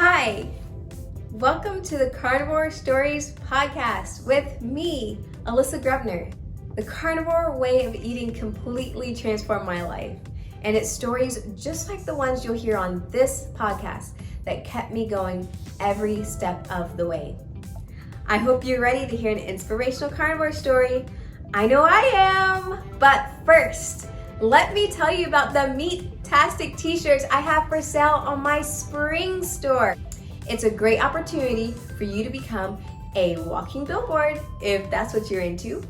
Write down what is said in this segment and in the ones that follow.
Hi, welcome to the Carnivore Stories podcast with me, Alyssa Grubner. The carnivore way of eating completely transformed my life, and it's stories just like the ones you'll hear on this podcast that kept me going every step of the way. I hope you're ready to hear an inspirational carnivore story. I know I am, but first, let me tell you about the Meat-tastic t-shirts I have for sale on my spring store. It's a great opportunity for you to become a walking billboard if that's what you're into.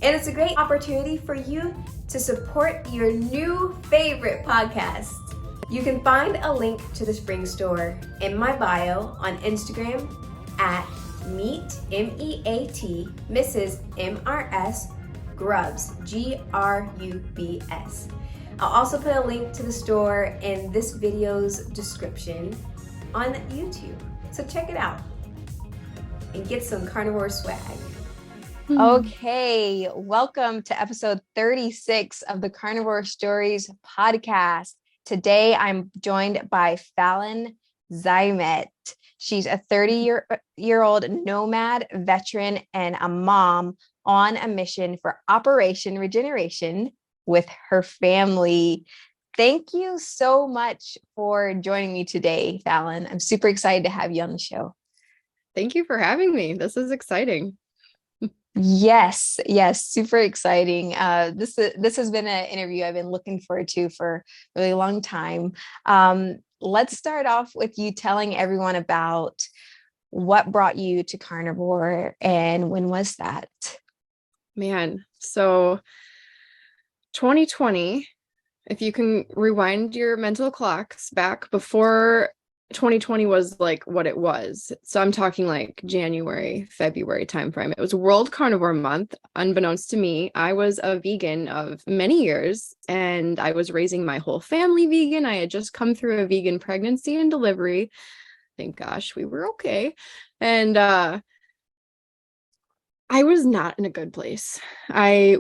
And it's a great opportunity for you to support your new favorite podcast. You can find a link to the spring store in my bio on Instagram at Meat, M-E-A-T, Mrs. M-R-S, Grubs, G-R-U-B-S. I'll also put a link to the store in this video's description on YouTube. So check it out and get some carnivore swag. Okay, welcome to episode 36 of the Carnivore Stories podcast. Today I'm joined by Fallon Zeimet. She's a 30-year-old nomad veteran and a mom on a mission for Operation Regeneration with her family. Thank you so much for joining me today, Fallon. I'm super excited to have you on the show. Thank you for having me. This is exciting. Yes, super exciting. This has been an interview I've been looking forward to for a really long time. Let's start off with you telling everyone about what brought you to carnivore and when was that? Man, so 2020, if you can rewind your mental clocks back before 2020 was like what it was. So I'm talking like January, February timeframe. It was World Carnivore Month. Unbeknownst to me, I was a vegan of many years and I was raising my whole family vegan. I had just come through a vegan pregnancy and delivery. Thank gosh, we were okay. And I was not in a good place. I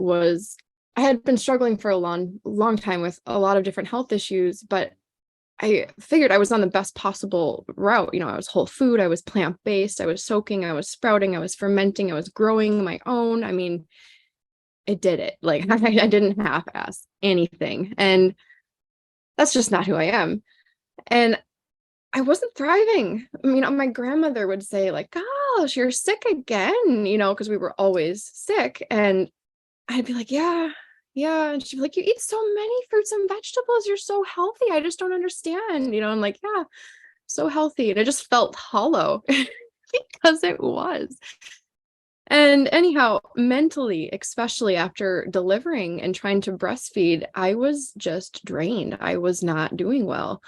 had been struggling for a long time with a lot of different health issues, but I figured I was on the best possible route. You know, I was whole food, I was plant-based, I was soaking, I was sprouting, I was fermenting, I was growing my own. I mean, it did it. Like I didn't half-ass anything. And that's just not who I am. And I wasn't thriving. I mean, my grandmother would say like, gosh, you're sick again, you know, because we were always sick. And I'd be like, yeah. And she'd be like, you eat so many fruits and vegetables. You're so healthy. I just don't understand. You know, I'm like, yeah, so healthy. And it just felt hollow because it was. And anyhow, mentally, especially after delivering and trying to breastfeed, I was just drained. I was not doing well.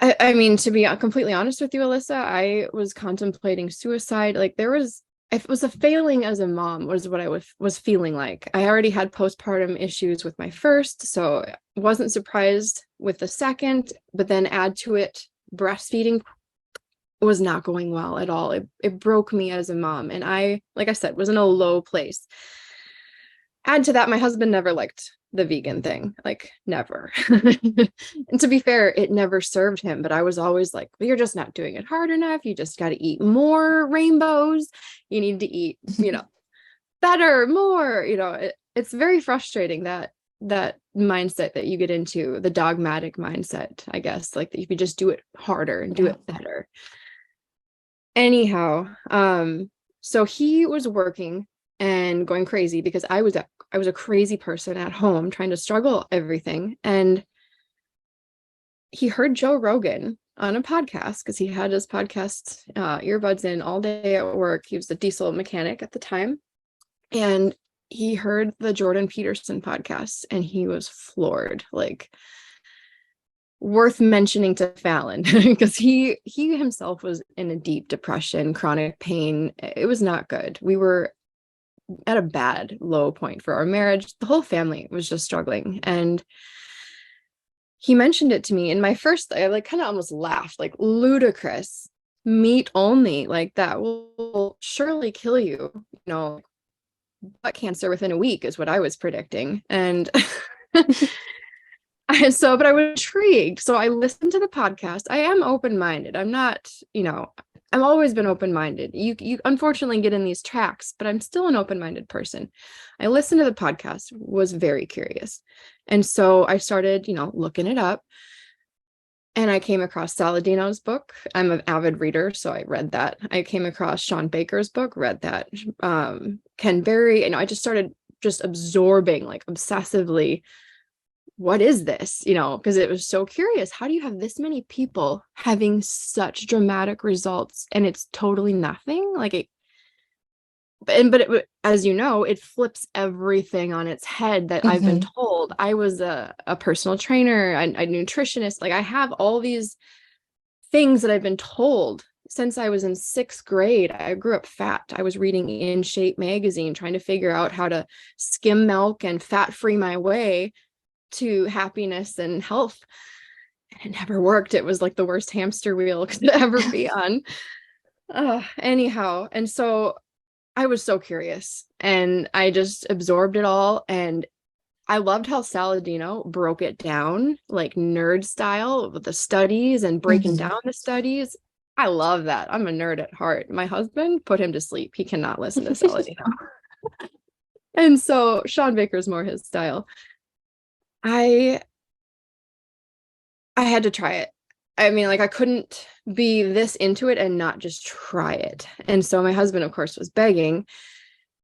I mean, to be completely honest with you, Alyssa, I was contemplating suicide. Like it was a failing as a mom was what I was feeling like. I already had postpartum issues with my first, so wasn't surprised with the second, but then add to it, breastfeeding was not going well at all. It broke me as a mom. And I, like I said, was in a low place. Add to that, my husband never liked the vegan thing, like never. And to be fair, it never served him, but I was always like, well, you're just not doing it hard enough. You just got to eat more rainbows. You need to eat, better, more, it's very frustrating that mindset that you get into, the dogmatic mindset, I guess, like that you could just do it harder and do it better. Anyhow, so he was working and going crazy because I was a crazy person at home trying to struggle everything. And he heard Joe Rogan on a podcast because he had his podcast earbuds in all day at work. He was a diesel mechanic at the time. And he heard the Jordan Peterson podcast and he was floored, like worth mentioning to Fallon because he himself was in a deep depression, chronic pain. It was not good. We were at a bad low point for our marriage. The whole family was just struggling. And he mentioned it to me. And my first, I like kind of almost laughed, like ludicrous, meat only, like that will surely kill you, butt cancer within a week is what I was predicting. And But I was intrigued. So I listened to the podcast. I am open-minded. I'm not, I've always been open-minded. You unfortunately get in these tracks, but I'm still an open-minded person. I listened to the podcast, was very curious. And so I started, looking it up. And I came across Saladino's book. I'm an avid reader, so I read that. I came across Sean Baker's book, read that. Ken Berry, I just started just absorbing, like obsessively, what is this? Because it was so curious. How do you have this many people having such dramatic results and it's totally nothing? As you know, it flips everything on its head that I've been told. I was a personal trainer, a nutritionist. Like I have all these things that I've been told since I was in 6th grade. I grew up fat. I was reading In Shape magazine, trying to figure out how to skim milk and fat-free my way to happiness and health. And it never worked. It was like the worst hamster wheel could ever be on. Anyhow, and so I was so curious and I just absorbed it all. And I loved how Saladino broke it down like nerd style with the studies and breaking down the studies. I love that. I'm a nerd at heart. My husband put him to sleep. He cannot listen to Saladino. And so Sean Baker's more his style. I had to try it. I mean, like I couldn't be this into it and not just try it. And so my husband, of course, was begging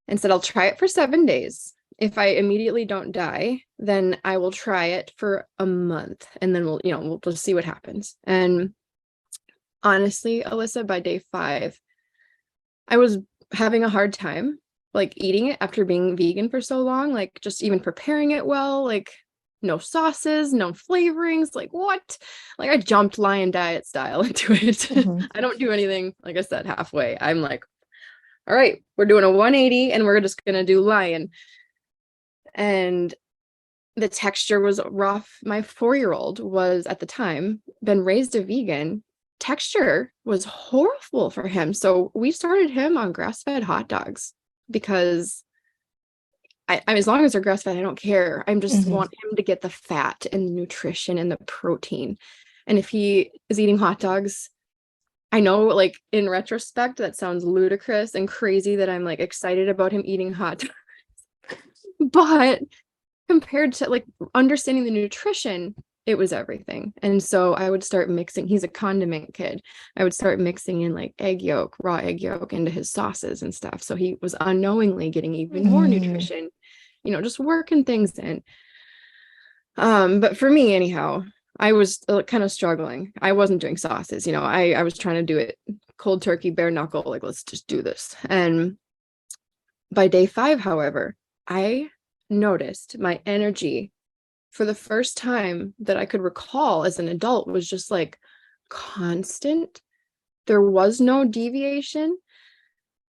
and said, I'll try it for 7 days. If I immediately don't die, then I will try it for a month and then we'll just see what happens. And honestly, Alyssa, by day 5, I was having a hard time like eating it after being vegan for so long, like just even preparing it well, like no sauces, no flavorings, like what? Like I jumped lion diet style into it. I don't do anything, like I said, halfway. I'm like, all right, we're doing a 180 and we're just going to do lion. And the texture was rough. My 4-year-old was at the time been raised a vegan. Texture was horrible for him. So we started him on grass-fed hot dogs because I as long as they're grass-fed, I don't care. I just want him to get the fat and the nutrition and the protein. And if he is eating hot dogs, I know like in retrospect, that sounds ludicrous and crazy that I'm like excited about him eating hot dogs. But compared to like understanding the nutrition, it was everything. And so I would start mixing, he's a condiment kid. I would start mixing in like raw egg yolk into his sauces and stuff. So he was unknowingly getting even more nutrition, just working things in. But for me, anyhow, I was kind of struggling. I wasn't doing sauces, I was trying to do it cold turkey, bare knuckle, like, let's just do this. And by day 5, however, I noticed my energy for the first time that I could recall as an adult was just like constant. There was no deviation.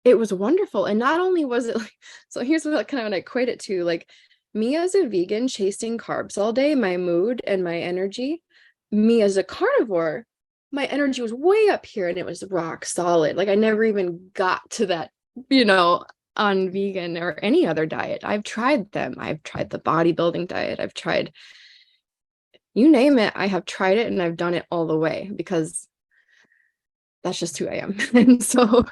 It was wonderful. And not only was it like, so here's what kind of what I equate it to, like me as a vegan chasing carbs all day, my mood and my energy, me as a carnivore, my energy was way up here and it was rock solid. Like I never even got to that, on vegan or any other diet. I've tried them. I've tried the bodybuilding diet. I've tried, you name it. I have tried it and I've done it all the way because that's just who I am. And so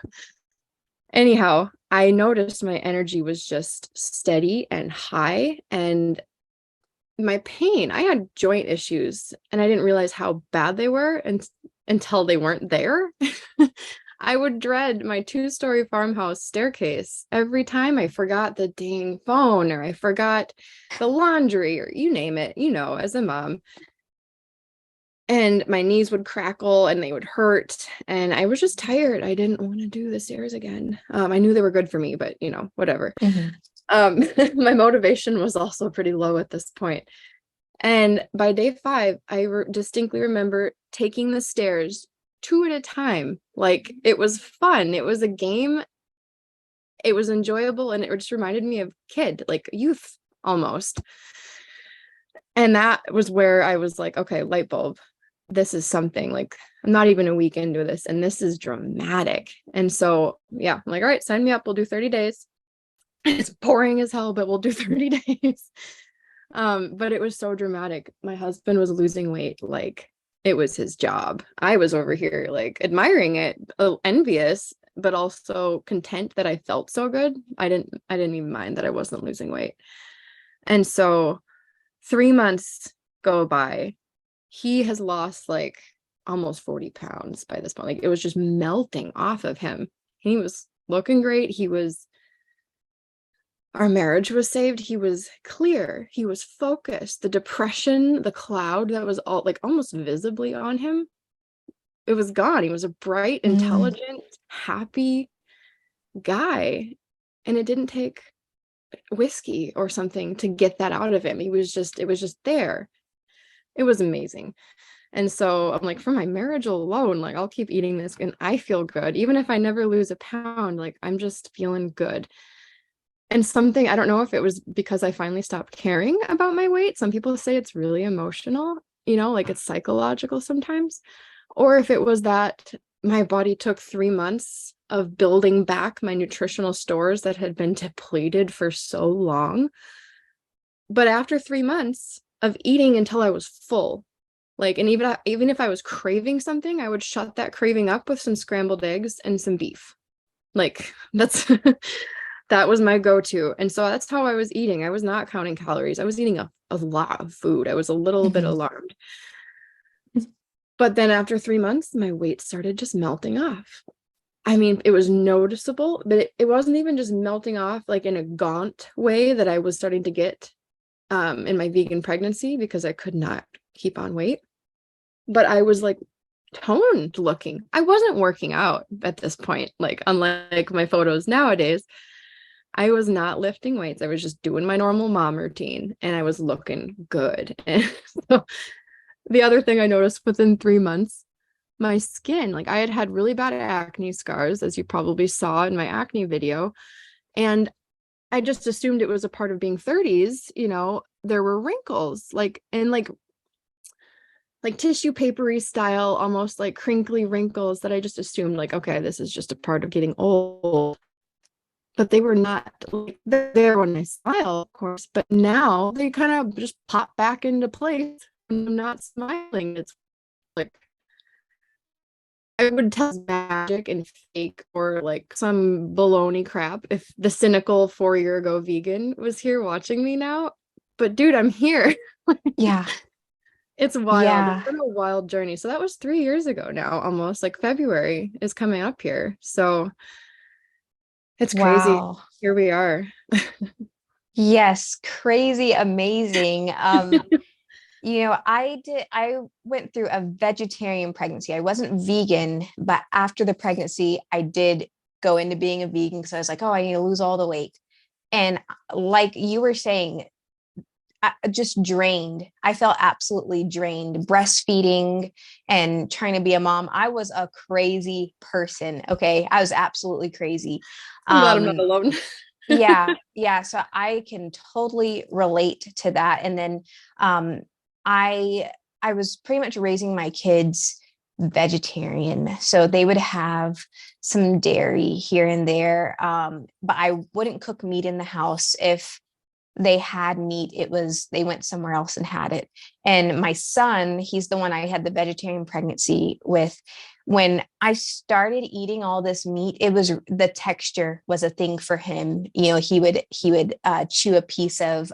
anyhow, I noticed my energy was just steady and high, and my pain, I had joint issues and I didn't realize how bad they were until they weren't there. I would dread my 2-story farmhouse staircase every time I forgot the dang phone or I forgot the laundry or you name it, as a mom. And my knees would crackle and they would hurt. And I was just tired. I didn't want to do the stairs again. I knew they were good for me, but whatever. My motivation was also pretty low at this point. And by day 5, I distinctly remember taking the stairs 2 at a time. Like it was fun. It was a game. It was enjoyable. And it just reminded me of kid, like youth almost. And that was where I was like, okay, light bulb. This is something, like I'm not even a week into this and this is dramatic. And so, yeah, I'm like, all right, sign me up. We'll do 30 days. It's boring as hell, but we'll do 30 days. But it was so dramatic. My husband was losing weight like it was his job. I was over here like admiring it, envious, but also content that I felt so good. I didn't even mind that I wasn't losing weight. And so 3 months go by. He has lost like almost 40 pounds by this point. Like it was just melting off of him. He was looking great. Our marriage was saved. He was clear. He was focused. The depression, the cloud that was all like almost visibly on him, it was gone. He was a bright, intelligent, happy guy. And it didn't take whiskey or something to get that out of him. It was just there. It was amazing. And so I'm like, for my marriage alone, like I'll keep eating this and I feel good. Even if I never lose a pound, like I'm just feeling good. And something, I don't know if it was because I finally stopped caring about my weight. Some people say it's really emotional, like it's psychological sometimes. Or if it was that my body took 3 months of building back my nutritional stores that had been depleted for so long. But after 3 months of eating until I was full, like, and even if I was craving something, I would shut that craving up with some scrambled eggs and some beef. Like that's that was my go-to. And so that's how I was eating. I was not counting calories. I was eating a lot of food. I was a little bit alarmed. But then after 3 months, my weight started just melting off. I mean, it was noticeable, but it wasn't even just melting off like in a gaunt way that I was starting to get in my vegan pregnancy because I could not keep on weight. But I was like toned looking. I wasn't working out at this point, like unlike my photos nowadays. I was not lifting weights. I was just doing my normal mom routine and I was looking good. And so the other thing I noticed within 3 months, my skin, like I had had really bad acne scars, as you probably saw in my acne video. And I just assumed it was a part of being 30s, there were wrinkles, like tissue papery style, almost like crinkly wrinkles that I just assumed like, okay, this is just a part of getting old. But they were not like there when I smile, of course, but now they kind of just pop back into place when I'm not smiling. It's like I would tell it's magic and fake or like some baloney crap if the cynical 4 year ago vegan was here watching me now. But dude, I'm here. Yeah. It's wild. Yeah. It's been a wild journey. So that was 3 years ago now, almost like February is coming up here. So it's crazy. Wow. Here we are. Yes. Crazy. Amazing. I went through a vegetarian pregnancy. I wasn't vegan, but after the pregnancy, I did go into being a vegan because I was like, oh, I need to lose all the weight. And like you were saying, I just drained. I felt absolutely drained, breastfeeding and trying to be a mom. I was a crazy person. Okay. I was absolutely crazy. I'm glad I'm not alone. Yeah. So I can totally relate to that. And then I was pretty much raising my kids vegetarian. So they would have some dairy here and there. But I wouldn't cook meat in the house. If they had meat, they went somewhere else and had it. And my son, he's the one I had the vegetarian pregnancy with. When I started eating all this meat, the texture was a thing for him. He would chew a piece of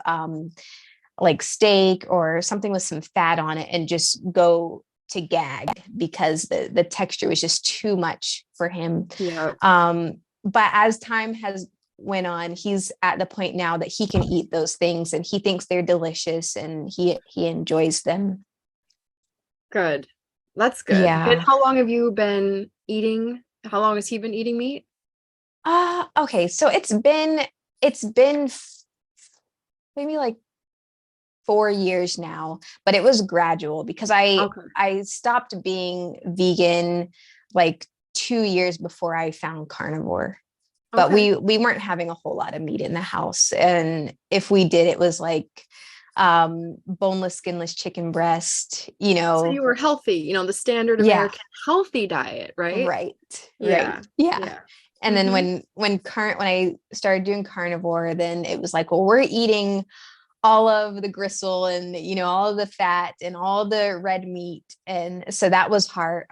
like steak or something with some fat on it and just go to gag because the texture was just too much for him. Yeah. But as time has went on, he's at the point now that he can eat those things and he thinks they're delicious and he enjoys them. Good. That's good. Yeah. And how long have you been eating? How long has he been eating meat? Okay. So it's been maybe like 4 years now, but it was gradual because I stopped being vegan like 2 years before I found carnivore. But we weren't having a whole lot of meat in the house. And if we did, it was like boneless, skinless chicken breast, So you were healthy, the standard American healthy diet, right? Right. Yeah. And then when I started doing carnivore, then it was like, well, we're eating all of the gristle and, you know, all of the fat and all the red meat. And so that was hard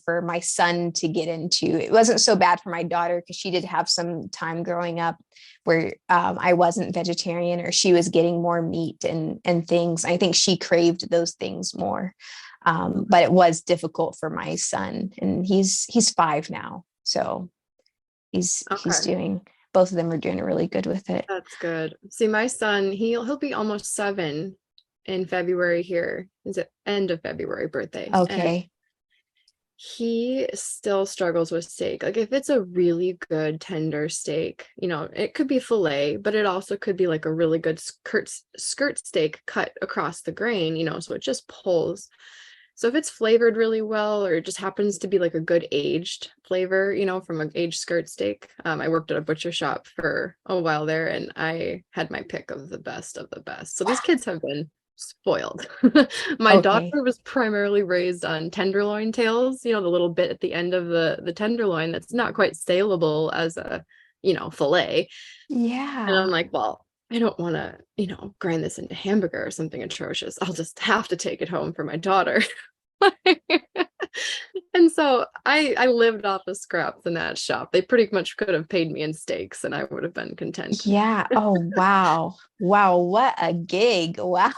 for my son to get into. It wasn't so bad for my daughter because she did have some time growing up where I wasn't vegetarian, or she was getting more meat and things. I think she craved those things more. But it was difficult for my son, and he's 5 now. So he's doing, both of them are doing really good with it. That's good. See, my son, he'll be almost 7 in February here. Is it end of February birthday? Okay. And he still struggles with steak. Like if it's a really good tender steak, you know, it could be filet, but it also could be like a really good skirt steak cut across the grain, you know, so it just pulls. So if it's flavored really well, or it just happens to be like a good aged flavor, you know, from an aged skirt steak. I worked at a butcher shop for a while there, and I had my pick of the best of the best. So these kids have been spoiled. My daughter was primarily raised on tenderloin tails, you know, the little bit at the end of the tenderloin that's not quite saleable as a, you know, fillet. Yeah. And I'm like, well, I don't want to, you know, grind this into hamburger or something atrocious. I'll just have to take it home for my daughter. And so I lived off the scraps in that shop. They pretty much could have paid me in steaks and I would have been content. Yeah. Oh, wow. Wow. What a gig. Wow.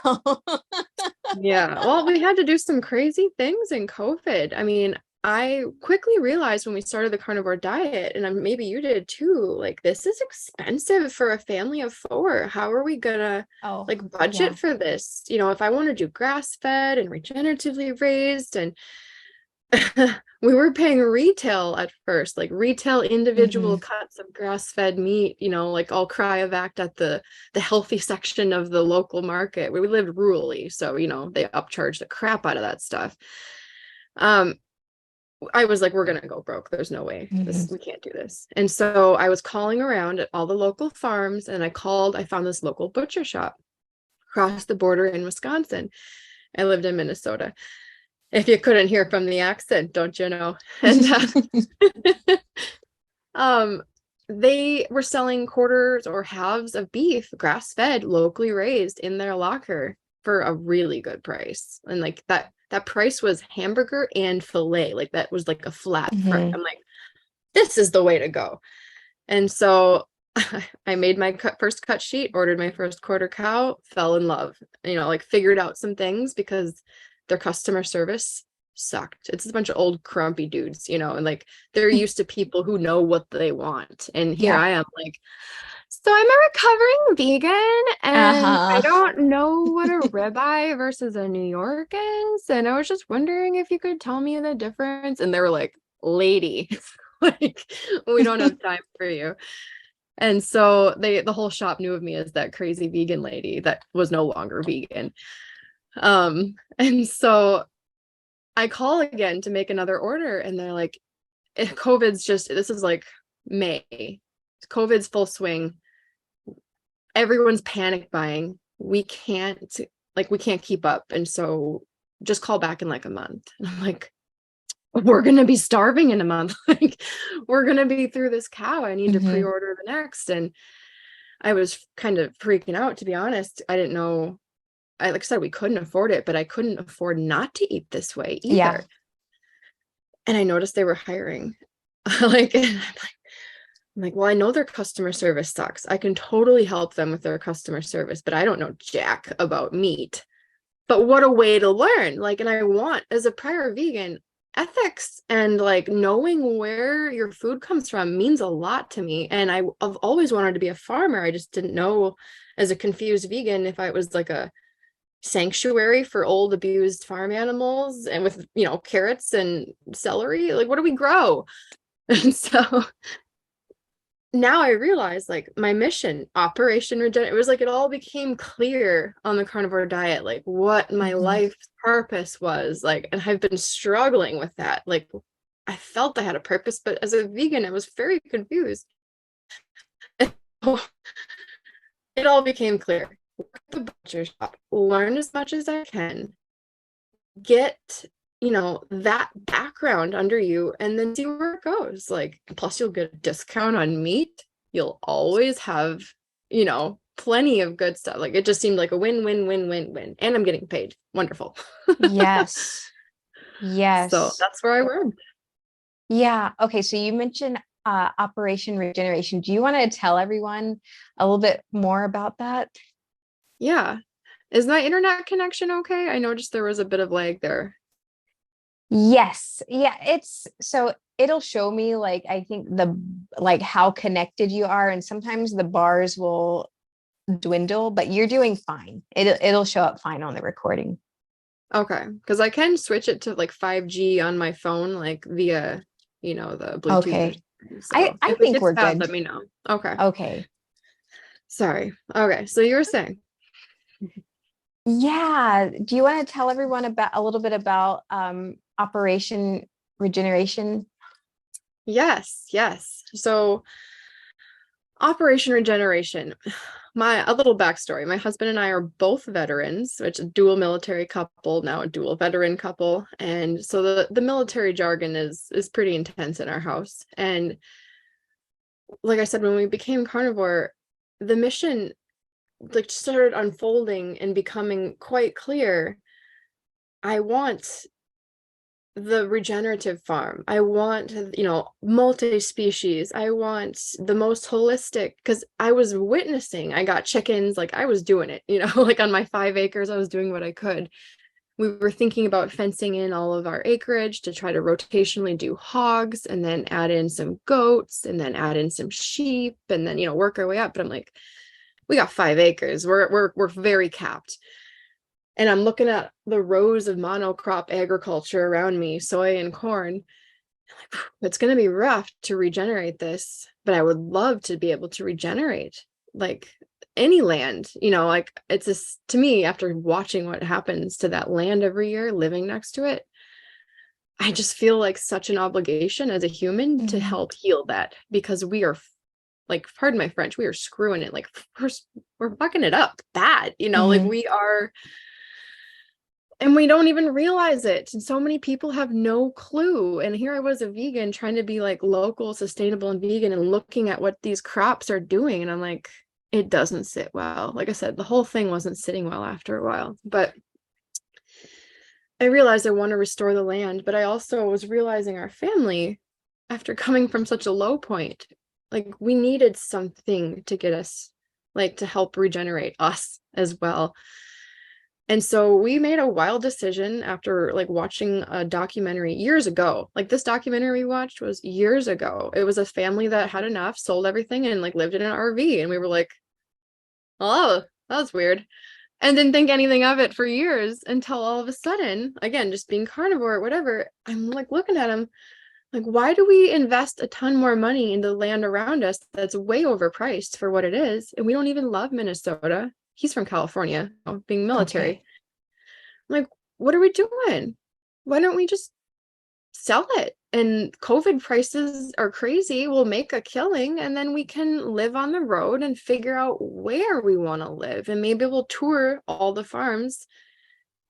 Yeah. Well, we had to do some crazy things in COVID. I mean, I quickly realized when we started the carnivore diet, and maybe you did too, like this is expensive for a family of 4. How are we gonna like budget for this? You know, if I want to do grass-fed and regeneratively raised, and we were paying retail at first, like retail individual cuts of grass-fed meat, you know, like all cryovac at the healthy section of the local market. We lived rurally, so you know, they upcharge the crap out of that stuff. I was like, we're going to go broke. There's no way we can't do this. And so I was calling around at all the local farms, and I found this local butcher shop across the border in Wisconsin. I lived in Minnesota. If you couldn't hear from the accent, don't you know? And they were selling quarters or halves of beef, grass-fed, locally raised, in their locker for a really good price. And like that price was hamburger and filet. Like that was like a flat price. I'm like, this is the way to go. And so I made my first cut sheet, ordered my first quarter cow, fell in love, you know, like figured out some things because their customer service sucked. It's a bunch of old crumpy dudes, you know, and like they're used to people who know what they want. And here I am like, so I'm a recovering vegan, and I don't know what a ribeye versus a New York is. And I was just wondering if you could tell me the difference. And they were like, lady, like, we don't have time for you. And so the whole shop knew of me as that crazy vegan lady that was no longer vegan. And so I call again to make another order, and they're like, this is like May. COVID's full swing. Everyone's panic buying. We can't keep up. And so just call back in like a month. And I'm like, we're going to be starving in a month. Like we're going to be through this cow. I need to pre-order the next. And I was kind of freaking out, to be honest. I didn't know. Like I said, we couldn't afford it, but I couldn't afford not to eat this way either. Yeah. And I noticed they were hiring. I'm like, well, I know their customer service sucks. I can totally help them with their customer service, but I don't know jack about meat. But what a way to learn. Like, and I want, as a prior vegan, ethics and like knowing where your food comes from means a lot to me. And I've always wanted to be a farmer. I just didn't know, as a confused vegan, if I was like a sanctuary for old abused farm animals, and with, you know, carrots and celery, like what do we grow? And so now I realize, like, my mission, Operation Regeneration, it was like it all became clear on the carnivore diet, like what my life purpose was, like, and I've been struggling with that. Like, I felt I had a purpose, but as a vegan, I was very confused. It all became clear. Work at the butcher shop, learn as much as I can, get, you know, that background under you, and then see where it goes. Like, plus you'll get a discount on meat. You'll always have, you know, plenty of good stuff. Like it just seemed like a win, win, win, win, win. And I'm getting paid. Wonderful. Yes. So Yes. that's where I worked. Yeah. Okay. So you mentioned Operation Regeneration. Do you want to tell everyone a little bit more about that? Yeah. Is my internet connection okay? I noticed there was a bit of lag there. Yes. Yeah. It's so it'll show me like I think the like how connected you are, and sometimes the bars will dwindle, but you're doing fine. It'll show up fine on the recording. Okay. Because I can switch it to like 5G on my phone, like via, the Bluetooth or Okay. something. So I if it think gets we're bad, good. let me know. Okay. Okay. Sorry. Okay. So you were saying. Yeah. Do you want to tell everyone about a little bit about Operation Regeneration? Yes. Yes. So Operation Regeneration. A little backstory. My husband and I are both veterans, which is a dual military couple, now a dual veteran couple. And so the military jargon is pretty intense in our house. And like I said, when we became carnivore, the mission like started unfolding and becoming quite clear. I want the regenerative farm. I want, multi-species. I want the most holistic, because I was witnessing, I got chickens, like I was doing it, like on my 5 acres, I was doing what I could. We were thinking about fencing in all of our acreage to try to rotationally do hogs and then add in some goats and then add in some sheep and then, work our way up. But I'm like, we got 5 acres. We're very capped. And I'm looking at the rows of monocrop agriculture around me, soy and corn. I'm like, it's going to be rough to regenerate this, but I would love to be able to regenerate like any land, like it's just, to me, after watching what happens to that land every year, living next to it, I just feel like such an obligation as a human to help heal that, because we are like, pardon my French, we are screwing it. Like we're fucking it up bad, like we are. And we don't even realize it. And so many people have no clue. And here I was, a vegan, trying to be like local, sustainable, and vegan, and looking at what these crops are doing. And I'm like, it doesn't sit well. Like I said, the whole thing wasn't sitting well after a while. But I realized I want to restore the land. But I also was realizing our family, after coming from such a low point, like we needed something to get us, like to help regenerate us as well. And so we made a wild decision after like watching a documentary years ago. Like this documentary we watched was years ago. It was a family that had enough, sold everything, and like lived in an RV. And we were like, oh, that's weird. And didn't think anything of it for years until all of a sudden, again, just being carnivore or whatever, I'm like looking at them like, why do we invest a ton more money in the land around us that's way overpriced for what it is? And we don't even love Minnesota. He's from California, being military. Okay. Like, what are we doing? Why don't we just sell it? And COVID prices are crazy. We'll make a killing and then we can live on the road and figure out where we want to live. And maybe we'll tour all the farms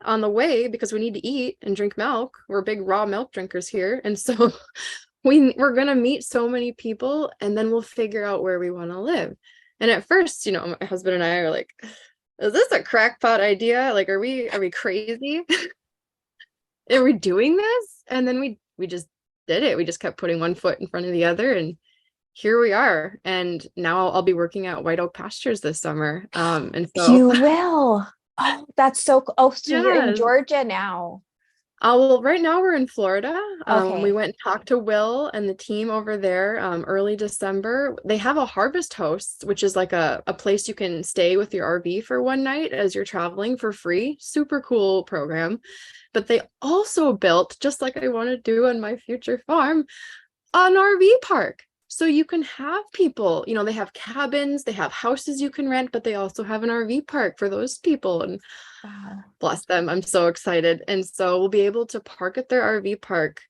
on the way, because we need to eat and drink milk. We're big raw milk drinkers here. And so we're going to meet so many people, and then we'll figure out where we want to live. And at first, my husband and I are like, is this a crackpot idea? Like, are we crazy? Are we doing this? And then we just did it. We just kept putting one foot in front of the other, and here we are. And now I'll be working at White Oak Pastures this summer. And so You will. Oh, that's so cool. Oh, so you're in yes. Georgia now. Well, right now we're in Florida. Okay. We went and talked to Will and the team over there early December. They have a harvest host, which is like a place you can stay with your RV for one night as you're traveling for free. Super cool program. But they also built, just like I want to do on my future farm, an RV park. So you can have people, they have cabins, they have houses you can rent, but they also have an RV park for those people. And Wow. bless them, I'm so excited. And so we'll be able to park at their RV park.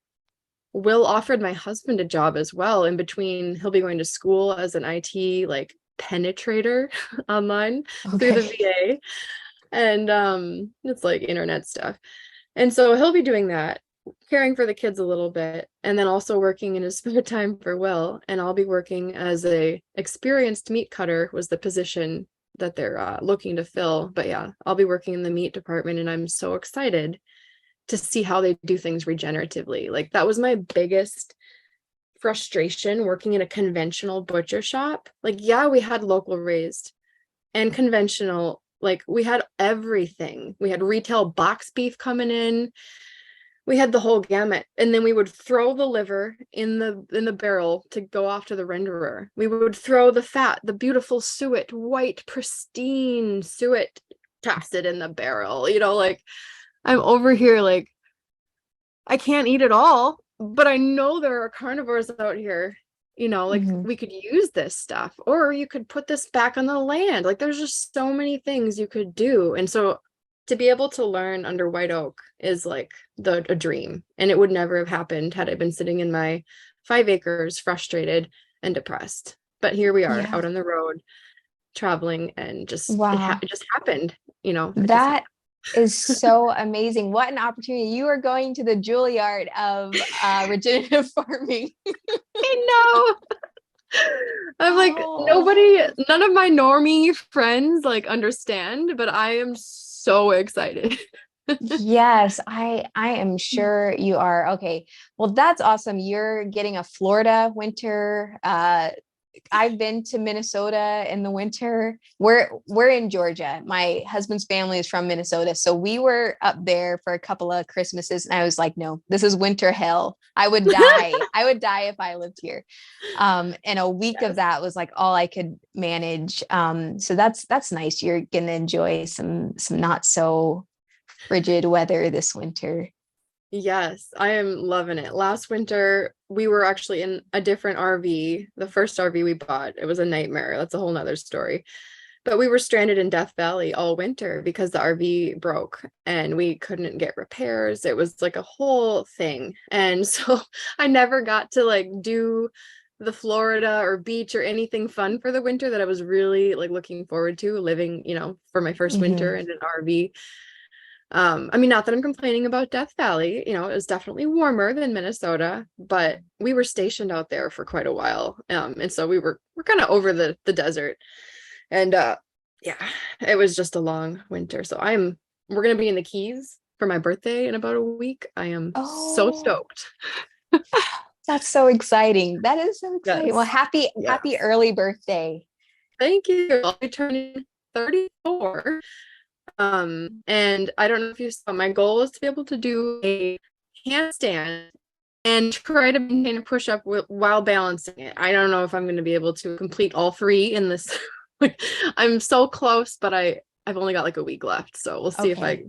Will offered my husband a job as well. In between, he'll be going to school as an IT like penetrator online through the VA. And it's like internet stuff. And so he'll be doing that, caring for the kids a little bit, and then also working in his spare time for Will. And I'll be working as a experienced meat cutter, was the position they're looking to fill. But yeah, I'll be working in the meat department, and I'm so excited to see how they do things regeneratively. Like that was my biggest frustration working in a conventional butcher shop. Like, yeah, we had local raised and conventional, like we had everything. We had retail box beef coming in. We had the whole gamut. And then we would throw the liver in the barrel to go off to the renderer. We would throw the fat, the beautiful suet, white, pristine suet, toss it in the barrel. Like I'm over here like I can't eat it all, but I know there are carnivores out here, like we could use this stuff, or you could put this back on the land. Like there's just so many things you could do. And so to be able to learn under White Oak is like a dream. And it would never have happened had I been sitting in my 5 acres, frustrated and depressed. But here we are out on the road traveling, and just it just happened, That is so amazing. What an opportunity. You are going to the Juilliard of regenerative farming. I know. I'm like, none of my normie friends like understand, but I am so excited. Yes, I am sure you are. Okay. Well, that's awesome. You're getting a Florida winter. I've been to Minnesota in the winter. We're in Georgia. My husband's family is from Minnesota. So we were up there for a couple of Christmases, and I was like, no, this is winter hell. I would die. I would die if I lived here. And a week of that was like all I could manage. So that's nice. You're gonna enjoy some not so frigid weather this winter. Yes, I am loving it. Last winter, we were actually in a different RV. The first RV we bought, it was a nightmare. That's a whole nother story. But we were stranded in Death Valley all winter because the RV broke and we couldn't get repairs. It was like a whole thing. And so I never got to like do the Florida or beach or anything fun for the winter that I was really like looking forward to living, for my first winter in an RV. I mean, not that I'm complaining about Death Valley, it was definitely warmer than Minnesota, but we were stationed out there for quite a while. And so we're kind of over the desert. And yeah, it was just a long winter. So we're gonna be in the Keys for my birthday in about a week. I am so stoked. That's so exciting. That is so exciting. Yes. Well, happy early birthday. Thank you. I'll be turning 34. And I don't know if you saw, my goal is to be able to do a handstand and try to maintain a push-up while balancing it. I don't know if I'm going to be able to complete all 3 in this. I'm so close, but I've only got like a week left, so we'll see if I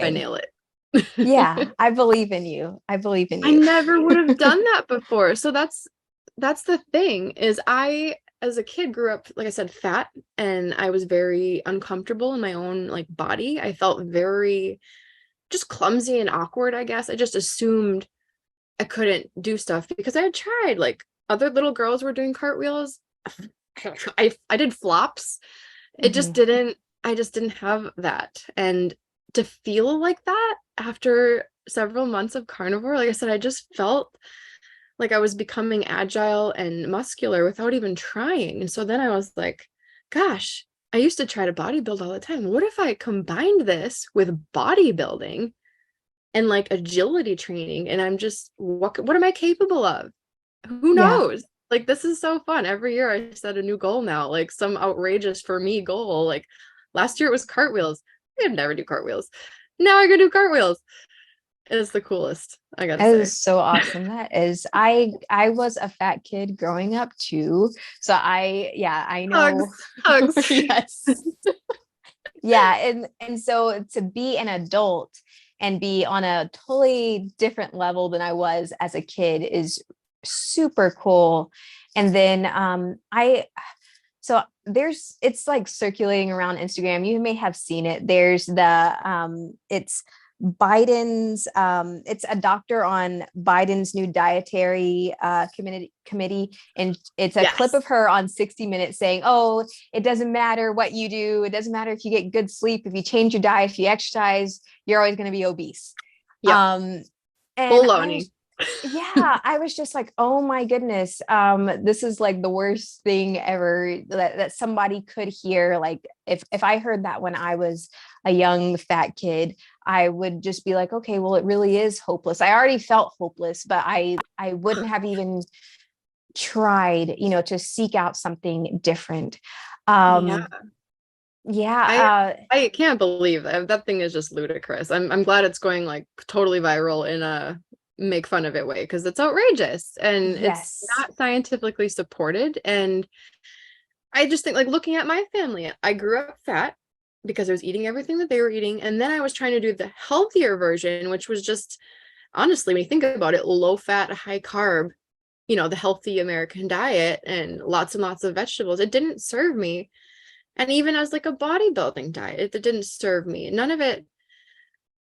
nail it. Yeah, I believe in you. I never would have done that before. So that's the thing is I, as a kid, grew up, like I said, fat, and I was very uncomfortable in my own like body. I felt very just clumsy and awkward, I guess. I just assumed I couldn't do stuff because I had tried, like other little girls were doing cartwheels. I did flops. It just I just didn't have that. And to feel like that after several months of carnivore, like I said, I just felt like I was becoming agile and muscular without even trying. And so then I was like, gosh, I used to try to bodybuild all the time. What if I combined this with bodybuilding and like agility training? And I'm just, what am I capable of? Who knows? Like, this is so fun. Every year I set a new goal now, like some outrageous for me goal. Like last year it was cartwheels. I could never do cartwheels. Now I can do cartwheels. It's the coolest, I gotta say. That is so awesome. That is, I was a fat kid growing up too. So I know. Hugs. Yes. Yeah. And so to be an adult and be on a totally different level than I was as a kid is super cool. And then it's like circulating around Instagram. You may have seen it. There's it's Biden's, it's a doctor on Biden's new dietary committee. And it's a clip of her on 60 Minutes saying, oh, it doesn't matter what you do. It doesn't matter if you get good sleep, if you change your diet, if you exercise, you're always going to be obese. Baloney. Yeah, I was just like, oh my goodness, this is like the worst thing ever that somebody could hear. Like if I heard that when I was a young fat kid, I would just be like, okay, well, it really is hopeless. I already felt hopeless, but I wouldn't have even tried, to seek out something different. Yeah. Um, I yeah, I can't believe that. That thing is just ludicrous. I'm glad it's going like totally viral in a make fun of it way, because it's outrageous and it's yes. not scientifically supported. And I just think, like, looking at my family, I grew up fat because I was eating everything that they were eating, and then I was trying to do the healthier version, which was just, honestly, when you think about it, low fat, high carb, the healthy American diet and lots of vegetables. It didn't serve me. And even as like a bodybuilding diet, it didn't serve me. None of it.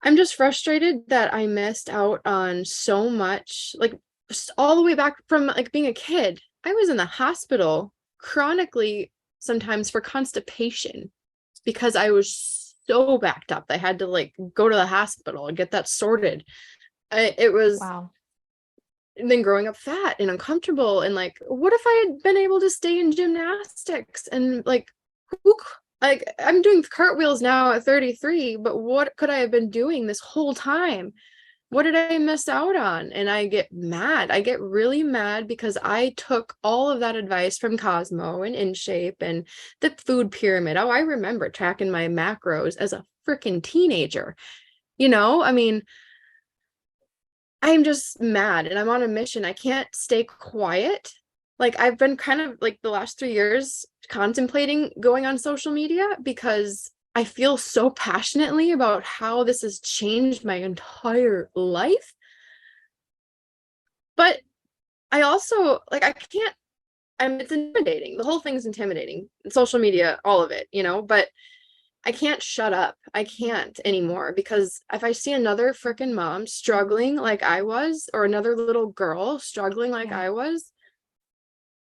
I'm just frustrated that I missed out on so much, like all the way back from like being a kid. I was in the hospital chronically sometimes for constipation because I was so backed up. I had to like go to the hospital and get that sorted. It was. Wow. And then growing up fat and uncomfortable, and like, what if I had been able to stay in gymnastics and like, who like, I'm doing cartwheels now at 33, but what could I have been doing this whole time? What did I miss out on? And I get mad. I get really mad because I took all of that advice from Cosmo and In Shape and the food pyramid. Oh, I remember tracking my macros as a freaking teenager. I mean, I'm just mad and I'm on a mission. I can't stay quiet. Like, I've been kind of like the last 3 years contemplating going on social media because I feel so passionately about how this has changed my entire life. But I also, like, I can't, it's intimidating. The whole thing's intimidating. Social media, all of it, but I can't shut up. I can't anymore, because if I see another freaking mom struggling like I was, or another little girl struggling like Yeah. I was,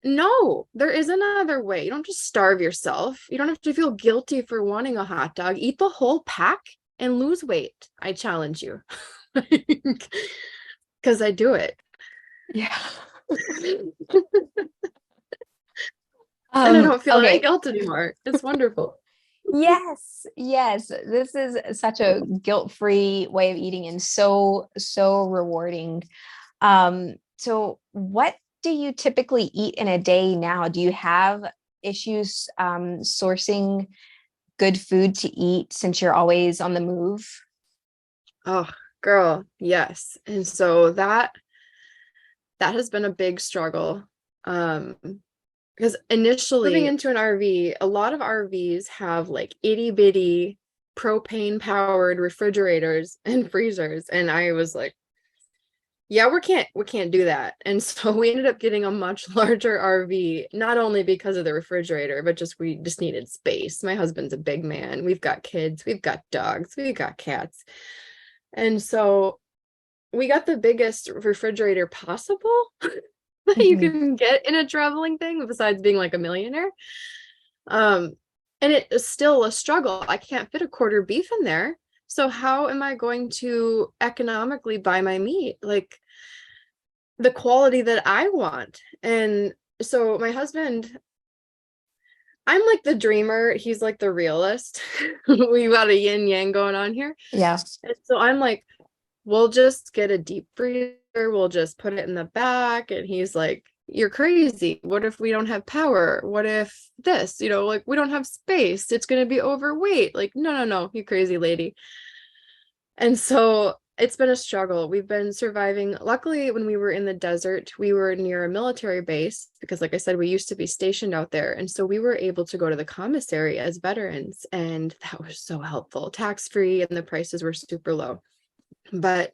no, there is another way. You don't just starve yourself. You don't have to feel guilty for wanting a hot dog. Eat the whole pack and lose weight. I challenge you. Because I do it. Yeah. And I don't feel any Okay. guilt anymore. It's wonderful. Yes, yes. This is such a guilt-free way of eating and so, so rewarding. So what do you typically eat in a day now? Do you have issues sourcing good food to eat since you're always on the move? Oh, girl, yes. And so that has been a big struggle. Because initially moving into an RV, a lot of RVs have like itty bitty propane powered refrigerators and freezers. And I was like, yeah, we can't do that. And so we ended up getting a much larger RV, not only because of the refrigerator, but we just needed space. My husband's a big man. We've got kids, we've got dogs, we've got cats. And so we got the biggest refrigerator possible that you Mhm. can get in a traveling thing, besides being like a millionaire. Um, and it is still a struggle. I can't fit a quarter beef in there. So how am I going to economically buy my meat like the quality that I want? And so my husband, I'm like the dreamer, he's like the realist. We got a yin yang going on here. Yeah. And so I'm like, we'll just get a deep freezer, we'll just put it in the back. And he's like, you're crazy. What if we don't have power? What if this, like, we don't have space? It's going to be overweight. Like, no, you crazy lady. And so it's been a struggle. We've been surviving. Luckily, when we were in the desert, we were near a military base because, like I said, we used to be stationed out there. And so we were able to go to the commissary as veterans. And that was so helpful, tax-free, and the prices were super low. But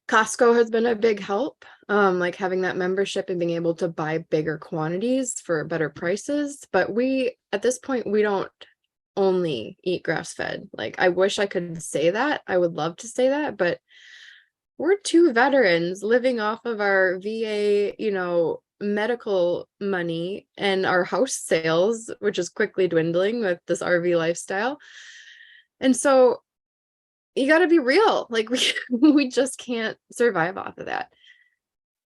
Costco has been a big help, like having that membership and being able to buy bigger quantities for better prices. But at this point, we don't only eat grass-fed. Like, I wish I could say that. I would love to say that, but we're two veterans living off of our VA, medical money and our house sales, which is quickly dwindling with this RV lifestyle. And so you got to be real. Like we just can't survive off of that.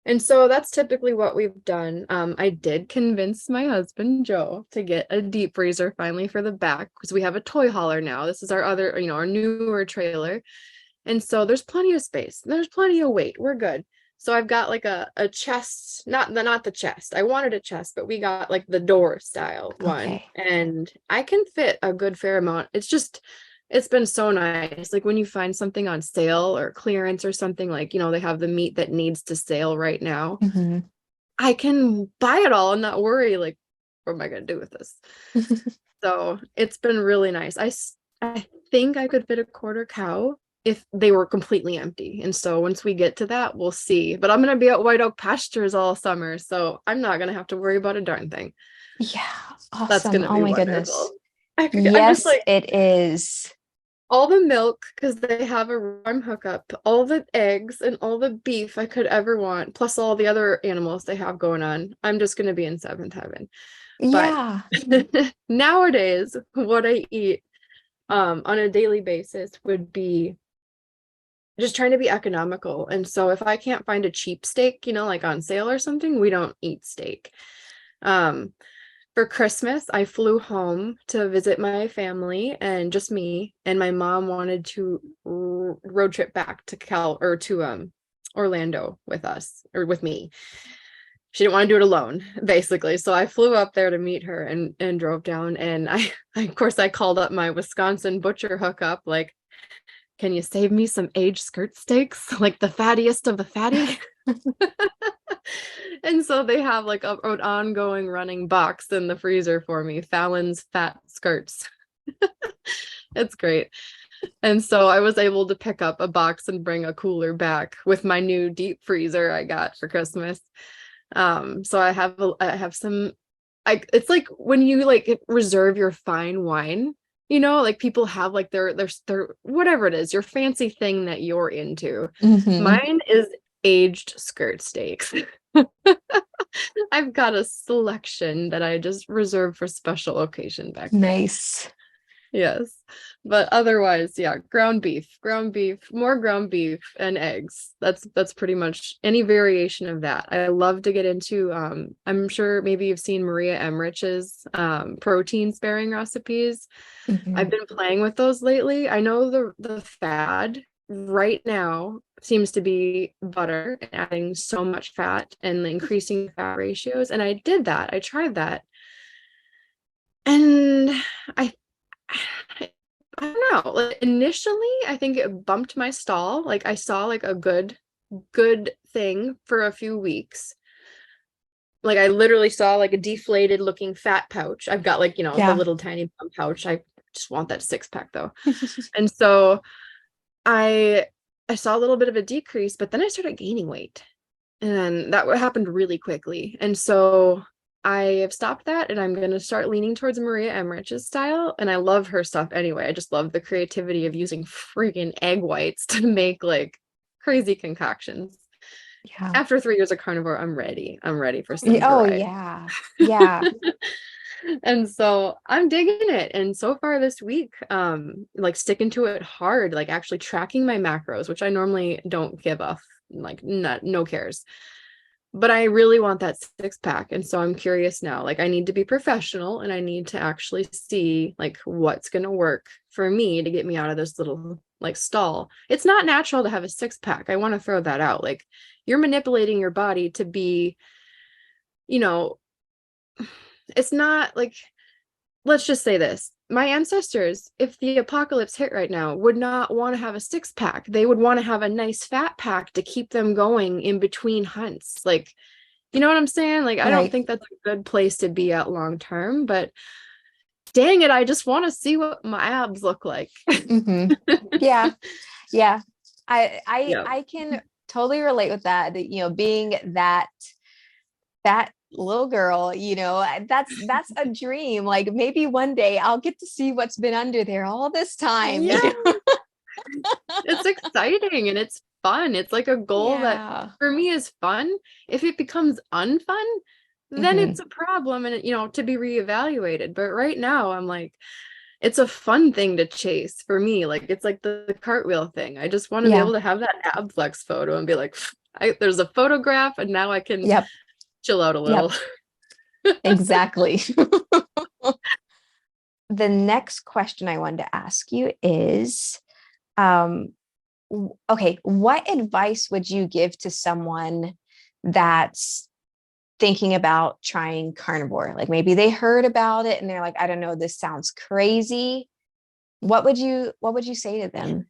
And so that's typically what we've done. I did convince my husband, Joe, to get a deep freezer finally for the back because we have a toy hauler now. This is our other, our newer trailer. And so there's plenty of space. There's plenty of weight. We're good. So I've got like a chest, not the chest. I wanted a chest, but we got like the door style one. Okay. And I can fit a good fair amount. It's been so nice. Like when you find something on sale or clearance or something, like, they have the meat that needs to sale right now. Mm-hmm. I can buy it all and not worry, like, what am I going to do with this? So it's been really nice. I think I could fit a quarter cow if they were completely empty. And so once we get to that, we'll see. But I'm going to be at White Oak Pastures all summer, so I'm not going to have to worry about a darn thing. Yeah. Awesome. That's going to be wonderful. Goodness. Yes, it is. All the milk, because they have a farm hookup, all the eggs and all the beef I could ever want, plus all the other animals they have going on. I'm just going to be in seventh heaven. Yeah. But nowadays, what I eat on a daily basis would be just trying to be economical. And so if I can't find a cheap steak, like on sale or something, we don't eat steak. For Christmas, I flew home to visit my family and just me, and my mom wanted to road trip back to Orlando with us, or with me. She didn't want to do it alone, basically. So I flew up there to meet her and drove down. And I of course, I called up my Wisconsin butcher hookup, like, can you save me some aged skirt steaks, like the fattiest of the fatty? And so they have like an ongoing running box in the freezer for me, Fallon's fat skirts. It's great. And so I was able to pick up a box and bring a cooler back with my new deep freezer I got for Christmas. So I have some, it's like when you like reserve your fine wine, like people have like their whatever it is, your fancy thing that you're into. Mm-hmm. Mine is aged skirt steaks. I've got a selection that I just reserve for special occasion back there. Nice. Yes. But otherwise, yeah, ground beef, more ground beef and eggs. That's pretty much any variation of that. I love to get into I'm sure maybe you've seen Maria Emmerich's protein sparing recipes. Mm-hmm. I've been playing with those lately. I know the fad right now seems to be butter and adding so much fat and increasing fat ratios. And I did that. I tried that. And I don't know. Like, initially, I think it bumped my stall. Like I saw like a good thing for a few weeks. Like I literally saw like a deflated looking fat pouch. I've got like, the little tiny pouch. I just want that 6-pack though. And so I saw a little bit of a decrease, but then I started gaining weight. And that happened really quickly. And so I have stopped that, and I'm going to start leaning towards Maria Emmerich's style. And I love her stuff anyway. I just love the creativity of using freaking egg whites to make like crazy concoctions. Yeah. After 3 years of carnivore, I'm ready. I'm ready for some variety. Yeah. And so I'm digging it. And so far this week, like sticking to it hard, like actually tracking my macros, which I normally don't give off, like no cares. But I really want that 6-pack. And so I'm curious now, like I need to be professional and I need to actually see like what's going to work for me to get me out of this little like stall. It's not natural to have a 6-pack. I want to throw that out. Like you're manipulating your body to be, it's not like, let's just say this. My ancestors, if the apocalypse hit right now, would not want to have a 6-pack. They would want to have a nice fat pack to keep them going in between hunts. Like, you know what I'm saying? Like, I don't think that's a good place to be at long term, but dang it, I just want to see what my abs look like. Mm-hmm. Yeah. I can totally relate with that, being that little girl, that's a dream. Like maybe one day I'll get to see what's been under there all this time. Yeah. It's exciting and it's fun. It's like a goal that for me is fun. If it becomes unfun, then it's a problem and to be reevaluated. But right now I'm like, it's a fun thing to chase for me. Like it's like the cartwheel thing. I just want to be Yeah. able to have that ab flex photo and be like, there's a photograph and now I can Yep. chill out a little. Exactly. The next question I wanted to ask you is, okay, what advice would you give to someone that's thinking about trying carnivore? Like maybe they heard about it and they're like, I don't know, this sounds crazy. What would you say to them?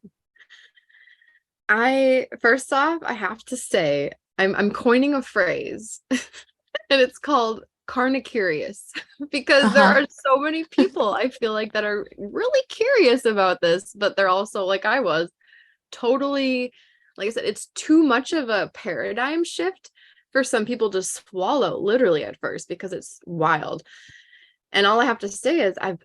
First off, I have to say, I'm coining a phrase and it's called carnicurious because there Uh-huh. are so many people I feel like that are really curious about this, but they're also like I was totally, like I said, it's too much of a paradigm shift for some people to swallow literally at first because it's wild. And all I have to say is I've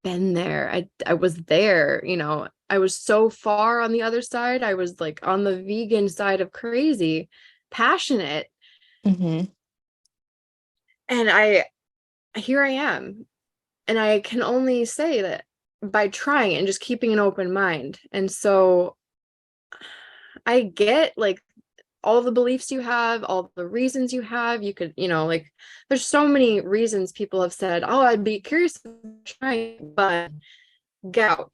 been there. I was there, you know. I was so far on the other side. I was like on the vegan side of crazy, passionate. Mm-hmm. And here I am. And I can only say that by trying and just keeping an open mind. And so I get like all the beliefs you have, all the reasons you have. You could, you know, like there's so many reasons people have said, oh, I'd be curious to try, but gout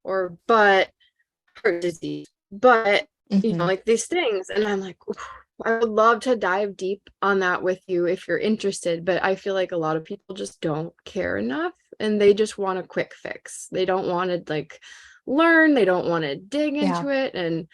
or but heart disease, but you know, Mm-hmm. like these things. And I'm like, oof, I would love to dive deep on that with you if you're interested, but I feel like a lot of people just don't care enough and they just want a quick fix. They don't want to like learn, they don't want to dig Yeah. into it. And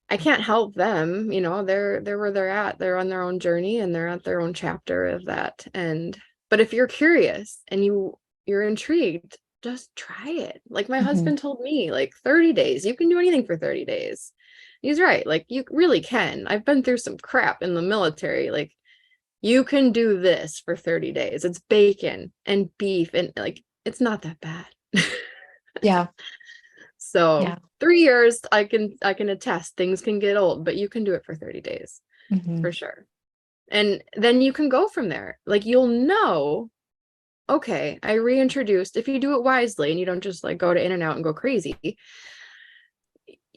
I can't help them, you know, they're where they're at. They're on their own journey and they're at their own chapter of that. And but if you're curious and you're intrigued, just try it. Like my Mm-hmm. husband told me, like 30 days, you can do anything for 30 days. He's right. Like you really can. I've been through some crap in the military. Like you can do this for 30 days. It's bacon and beef and like it's not that bad. Yeah. So Yeah. 3 years, I can attest things can get old, but you can do it for 30 days Mm-hmm. for sure. And then you can go from there. Like you'll know, okay, I reintroduced, if you do it wisely and you don't just like go to In-N-Out and go crazy,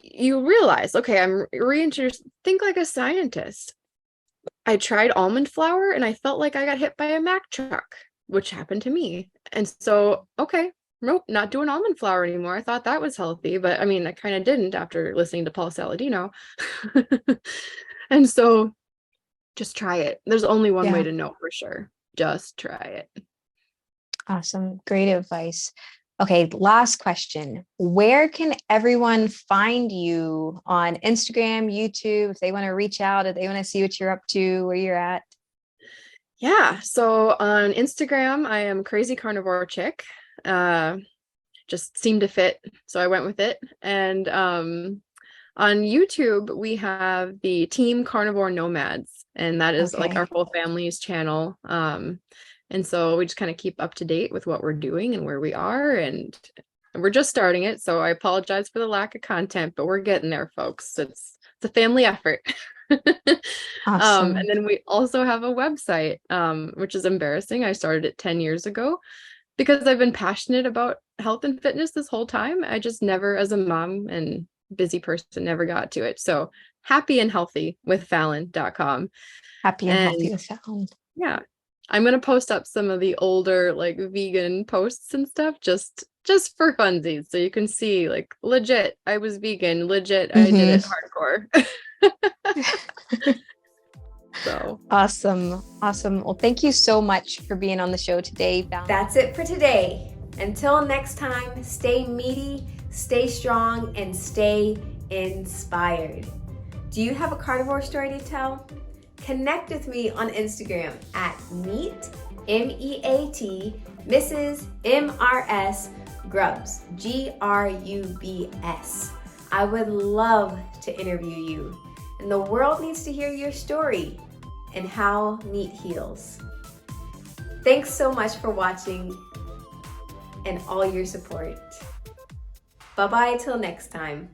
you realize, okay, I'm reintroduced, think like a scientist. I tried almond flour and I felt like I got hit by a Mack truck, which happened to me. And so, okay, nope, not doing almond flour anymore. I thought that was healthy, but I mean, I kind of didn't after listening to Paul Saladino. And so just try it. There's only one way Yeah. to know for sure. Just try it. Awesome. Great advice. Okay, last question. Where can everyone find you on Instagram, YouTube, if they want to reach out, if they want to see what you're up to, where you're at? Yeah. So on Instagram, I am Crazy Carnivore Chick. Just seemed to fit, so I went with it. And on YouTube, we have the Team Carnivore Nomads, and that is like our Okay. whole family's channel. And so we just kind of keep up to date with what we're doing and where we are, and we're just starting it. So I apologize for the lack of content, but we're getting there, folks. It's a family effort. And Awesome. then we also have a website, which is embarrassing. I started it 10 years ago because I've been passionate about health and fitness this whole time. I just never, as a mom and busy person, never got to it. So happy and healthy with Fallon.com. Happy and And healthy with Fallon. yeah, I'm gonna post up some of the older like vegan posts and stuff just for funsies. So you can see like legit, I was vegan, legit, I did it Mm-hmm. hardcore. So Awesome. Awesome. Well, thank you so much for being on the show today, Fallon. That's it for today. Until next time, stay meaty, stay strong, and stay inspired. Do you have a carnivore story to tell? Connect with me on Instagram at meet, M-E-A-T, Mrs. M-R-S, Grubs, G-R-U-B-S. I would love to interview you, and the world needs to hear your story and how meat heals. Thanks so much for watching and all your support. Bye-bye till next time.